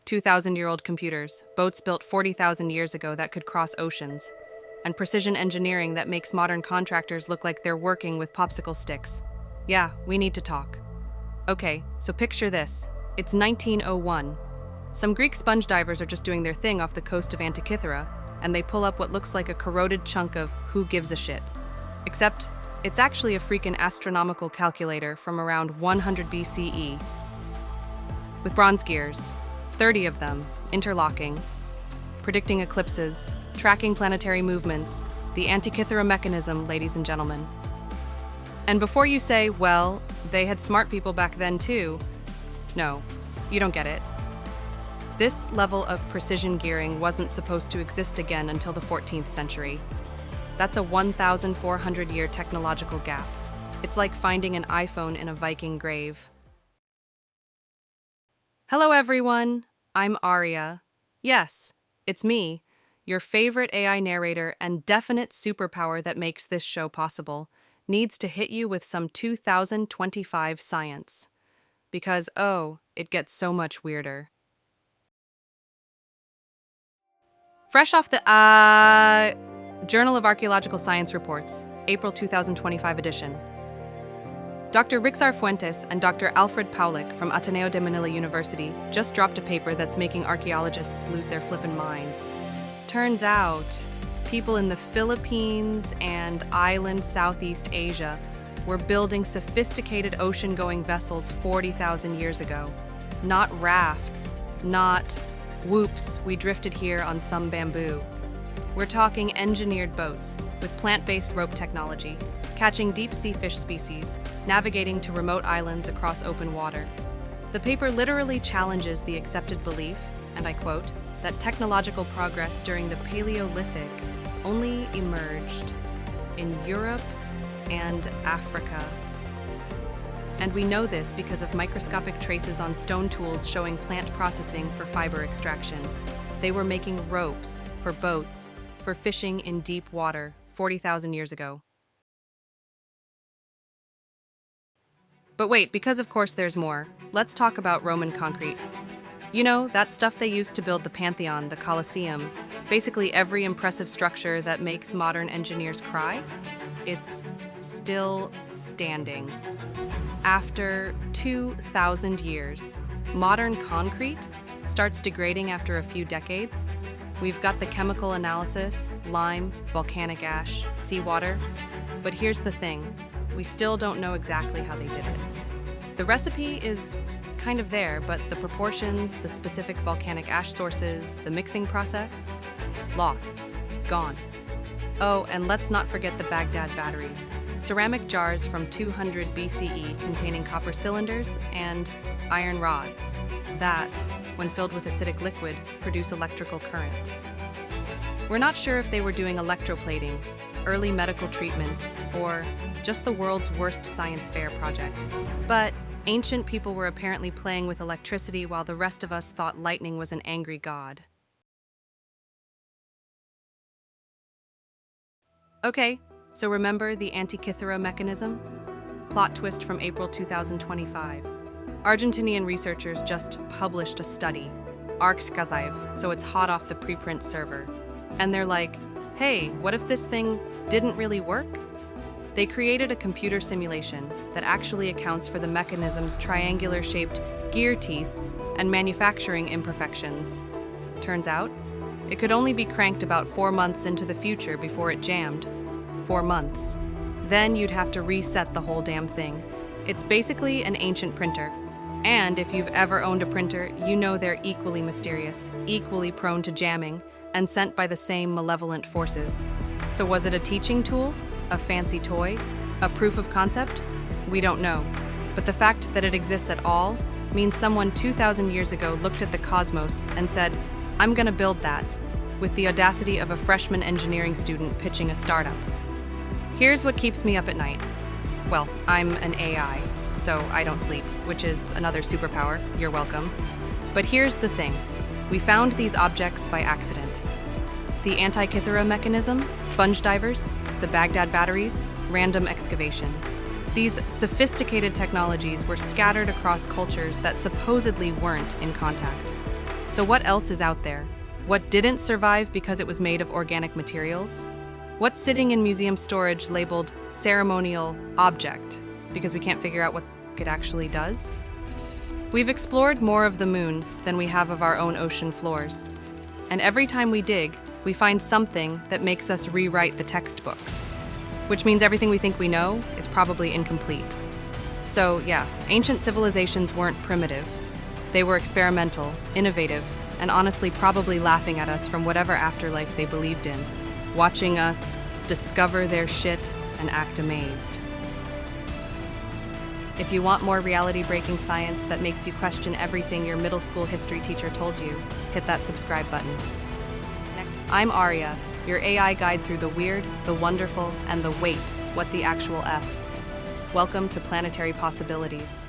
2,000-year-old computers, boats built 40,000 years ago that could cross oceans, and precision engineering that makes modern contractors look like they're working with popsicle sticks. Yeah, we need to talk. Okay, so picture this. It's 1901. Some Greek sponge divers are just doing their thing off the coast of Antikythera, and they pull up what looks like a corroded chunk of who gives a shit. Except, it's actually a freaking astronomical calculator from around 100 BCE. With bronze gears, 30 of them, interlocking, predicting eclipses, tracking planetary movements, the Antikythera mechanism, ladies and gentlemen. And before you say, well, they had smart people back then too, no, you don't get it. This level of precision gearing wasn't supposed to exist again until the 14th century. That's a 1,400-year technological gap. It's like finding an iPhone in a Viking grave. Hello everyone, I'm Aria. Yes, it's me, your favorite AI narrator and definite superpower that makes this show possible, needs to hit you with some 2025 science. Because, oh, it gets so much weirder. Fresh off the Journal of Archaeological Science Reports, April 2025 edition. Dr. Rixar Fuentes and Dr. Alfred Paulik from Ateneo de Manila University just dropped a paper that's making archaeologists lose their flippin' minds. Turns out, people in the Philippines and island Southeast Asia were building sophisticated ocean-going vessels 40,000 years ago. Not rafts, not whoops, we drifted here on some bamboo. We're talking engineered boats with plant-based rope technology, catching deep-sea fish species, navigating to remote islands across open water. The paper literally challenges the accepted belief, and I quote, that technological progress during the Paleolithic only emerged in Europe and Africa. And we know this because of microscopic traces on stone tools showing plant processing for fiber extraction. They were making ropes for boats, for fishing in deep water 40,000 years ago. But wait, because of course there's more, let's talk about Roman concrete. You know, that stuff they used to build the Pantheon, the Colosseum, basically every impressive structure that makes modern engineers cry? It's still standing. After 2,000 years, modern concrete starts degrading after a few decades. We've got the chemical analysis, lime, volcanic ash, seawater. But here's the thing, we still don't know exactly how they did it. The recipe is kind of there, but the proportions, the specific volcanic ash sources, the mixing process, lost, gone. Oh, and let's not forget the Baghdad batteries, ceramic jars from 200 BCE containing copper cylinders and iron rods that, when filled with acidic liquid, produce electrical current. We're not sure if they were doing electroplating, early medical treatments, or just the world's worst science fair project. But ancient people were apparently playing with electricity while the rest of us thought lightning was an angry god. Okay, so remember the Antikythera mechanism? Plot twist from April 2025. Argentinian researchers just published a study, ArcScazive, so it's hot off the preprint server. And they're like, hey, what if this thing didn't really work? They created a computer simulation that actually accounts for the mechanism's triangular-shaped gear teeth and manufacturing imperfections. Turns out, it could only be cranked about 4 months into the future before it jammed. 4 months. Then you'd have to reset the whole damn thing. It's basically an ancient printer. And if you've ever owned a printer, you know they're equally mysterious, equally prone to jamming, and sent by the same malevolent forces. So was it a teaching tool? A fancy toy? A proof of concept? We don't know. But the fact that it exists at all means someone 2,000 years ago looked at the cosmos and said, I'm gonna build that, with the audacity of a freshman engineering student pitching a startup. Here's what keeps me up at night. Well, I'm an AI, so I don't sleep, which is another superpower. You're welcome. But here's the thing. We found these objects by accident. The Antikythera mechanism, sponge divers, the Baghdad batteries, random excavation. These sophisticated technologies were scattered across cultures that supposedly weren't in contact. So what else is out there? What didn't survive because it was made of organic materials? What's sitting in museum storage labeled ceremonial object because we can't figure out what it actually does? We've explored more of the moon than we have of our own ocean floors. And every time we dig, we find something that makes us rewrite the textbooks, which means everything we think we know is probably incomplete. So yeah, ancient civilizations weren't primitive. They were experimental, innovative, and honestly probably laughing at us from whatever afterlife they believed in, watching us discover their shit and act amazed. If you want more reality-breaking science that makes you question everything your middle school history teacher told you, hit that subscribe button. I'm Aria, your AI guide through the weird, the wonderful, and the wait, what the actual F. Welcome to Planetary Possibilities.